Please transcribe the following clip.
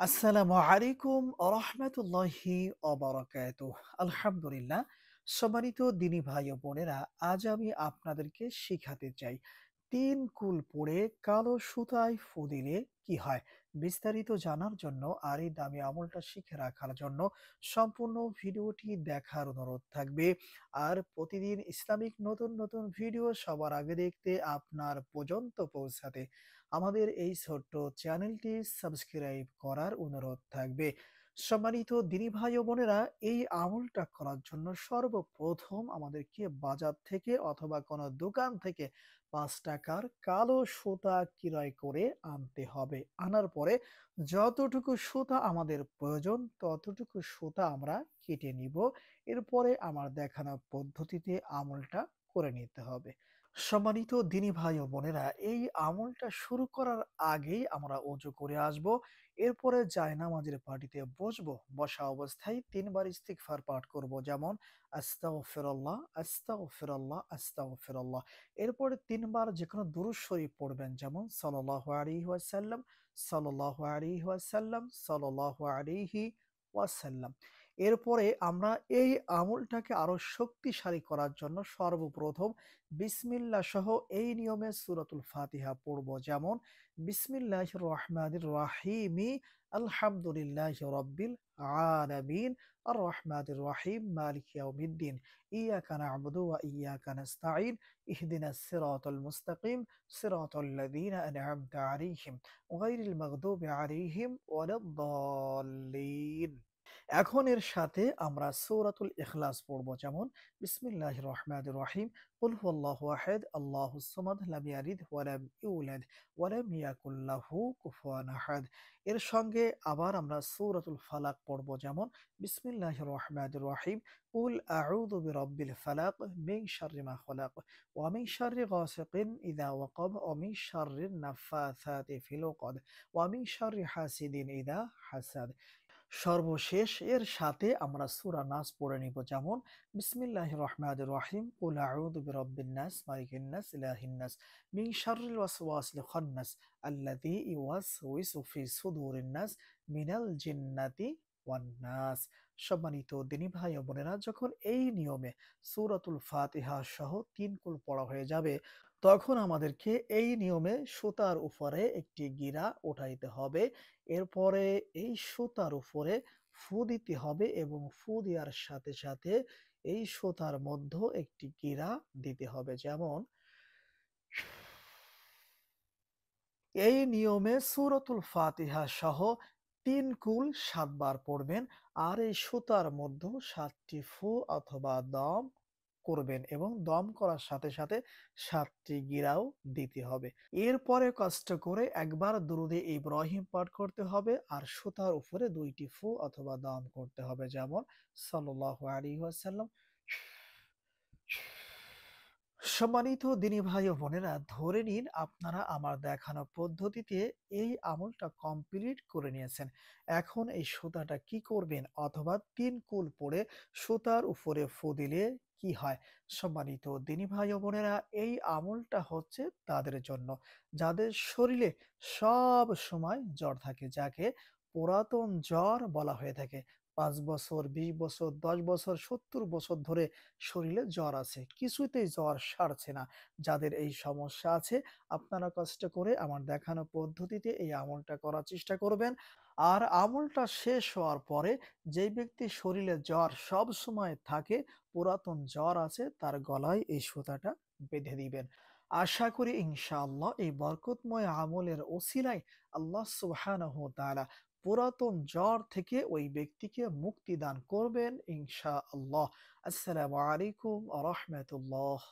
আসসালামু আলাইকুম রাহমাতুল্লাহি ওয়া বারাকাতুহু। আলহামদুলিল্লাহ। সম্মানিত দিনী ভাই ও বোনেরা, আজ আমি আপনাদেরকে শিখাতে চাই ৩ কুল পড়ে কালো সুতায় ফু দিলে কি হয়? বিস্তারিত জানার জন্য আর এই দামি আমলটা শিখে রাখার জন্য সম্পূর্ণ ভিডিওটি দেখার অনুরোধ থাকবে। আর প্রতিদিন ইসলামিক নতুন ভিডিও সবার আগে দেখতে আপনার পর্যন্ত পৌঁছাতে আমাদের এই ছোট্ট চ্যানেলটি সাবস্ক্রাইব করার অনুরোধ থাকবে। সম্মানিত দিনী ভাই ও বোনেরা, এই আমলটা করার জন্য সর্বপ্রথম আমাদেরকে বাজার থেকে অথবা কোনো দোকান থেকে ৫ টাকার কালো সুতা ক্রয় করে আনতে হবে। আনার পরে যতটুকু সুতা আমাদের প্রয়োজন ততটুকু সুতা আমরা কেটে নিব। এরপরে আমার দেখানো পদ্ধতিতে আমলটা করে নিতে হবে। সম্মানিত দিনী ভাই ও বোনেরা, এই আমলটা শুরু করার আগেই আমরা অজু করে আসব। এরপরে জায়নামাজের পাটিতে বসবো। বসা অবস্থায় ৩ বার ইস্তিগফার পাঠ করব। যেমন আস্তাগফিরুল্লাহ, আস্তাগফিরুল্লাহ, আস্তাগফিরুল্লাহ। এরপরে ৩ বার যেকোনো দুরূদ শরীফ পড়বেন। যেমন সাল্লাল্লাহু আলাইহি ওয়াসাল্লাম, সাল্লাল্লাহু আলাইহি ওয়াসাল্লাম, সাল্লাল্লাহু আলাইহি ওয়াসাল্লাম। এরপরে আমরা এই আমলটাকে আরো শক্তিশালী করার জন্য সর্বপ্রথম বিসমিল্লাহ সহ এই নিয়মে সূরাতুল ফাতিহা পড়ব। যেমন বিসমিল্লাহির রহমানির রহিমি আলহামদুলিল্লাহি রাব্বিল আলামিন আর রহমানির রহিম মালিকি ইয়াউমিদ্দিন ইয়াকা না'বুদু ওয়া ইয়াকা নাস্তাঈন ইহদিনাস সিরাতাল মুস্তাকিম সিরাতাল লাযীনা আন'আমতা আলাইহিম গায়রিল মাগদুবি আলাইহিম ওয়ালাদ-দাল্লিন। এখন এর সাথে আমরা সূরাতুল ইখলাস পড়ব। যেমন বিসমিল্লাহির রহমানির রহিম কুল হুয়াল্লাহু আহাদ আল্লাহুস সামাদ লাম ইয়ালিদ ওয়া লাম ইউলাদ ওয়া লাম ইয়াকুল লাহু কুফুয়ান আহাদ। এর সঙ্গে আবার আমরা সূরাতুল ফালাক পড়ব। যেমন বিসমিল্লাহির রহমানির রহিম কুল আউযু বিরাব্বিল ফালাক মিন শাররি মা খালাক ওয়া মিন শাররি গাসিকিন ইযা ওয়াকাব ওয়া মিন শাররিন নাফাসাতি ফিল উকদ ওয়া মিন শাররি হাসিদিন ইযা হাসাদ। সর্বশেষ এর সাথে আমরা সূরা নাস পড়ে নিব। যেমন বিসমিল্লাহির রহমানির রহিম কুল আউযু বিরাব্বিন নাস মালিকিন নাস ইলাহিন নাস মিন শাররিল ওয়াসওয়াসিল খান্নাস আল্লাযী ইউওয়াসউিসু ফি সুদুরিন নাস মিনাল জিন্নাতি ওয়ান নাস। সম্মানিত দিনী ভাই ও বোনেরা, যখন এই নিয়মে সূরাতুল ফাতিহা সহ ৩ কুল পড়া হয়ে যাবে, তখন আমাদেরকে এই নিয়মে সুতার উপরে একটি গিরা উঠাইতে হবে। এরপরে এই সুতার উপরে ফু দিতে হবে এবং ফু দেওয়ার সাথে এই সুতার মধ্যে একটি গিরা দিতে হবে। যেমন এই নিয়মে সূরাতুল ফাতিহা সহ ৩ কুল ৭ বার পড়বেন। আর এই সুতার মধ্যে ৭ টি ফু অথবা দম করবেন এবং দম করার সাথে ৭ টি গিরাও দিতে হবে। এরপরে কষ্ট করে একবার দুরূদে ইব্রাহিম পাঠ করতে হবে আর সুতার উপরে ২ টি ফু অথবা দম করতে হবে। যেমন সাল্লাল্লাহু আলাইহি ওয়াসাল্লাম। সম্মানিত দিনী ভাই ও বোনেরা, ধরে নিন আপনারা আমার দেখানো পদ্ধতিতে এই আমলটা কমপ্লিট করে নিয়েছেন। এখন এই সুতাটা কি করবেন অথবা ৩ কুল পড়ে সুতার উপরে ফু দিলে কি হয়? সম্মানিত দিনী ভাই ও বোনেরা, এই আমলটা হচ্ছে তাদের জন্য যাদের শরীরে সব সময় জ্বর থাকে, যাকে পুরাতন জ্বর বলা হয়ে থাকে। ৫ বছর, ২০ বছর, ১০ বছর, ৭০ বছর ধরে শরীরে জ্বর আছে। কিছুতেই জ্বর সারছে না। যাদের এই সমস্যা আছে, আপনারা কষ্ট করে আমার দেখানো পদ্ধতিতে এই আমলটা করার চেষ্টা করবেন। আর আমলটা শেষ হওয়ার পরে যেই ব্যক্তির শরীরে জ্বর সবসময় থাকে, পুরাতন জ্বর আছে, তার গলায় এই সুতাটা বেঁধে দিবেন। আশা করি ইনশাআল্লাহ এই বরকতময় আমলের ওসিলায় আল্লাহ সুবহানাহু ওয়া তাআলা পুরাতন জ্বর থেকে ওই ব্যক্তিকে মুক্তি দান করবেন ইনশাআল্লাহ। আসসালামু আলাইকুম ওয়া রাহমাতুল্লাহ।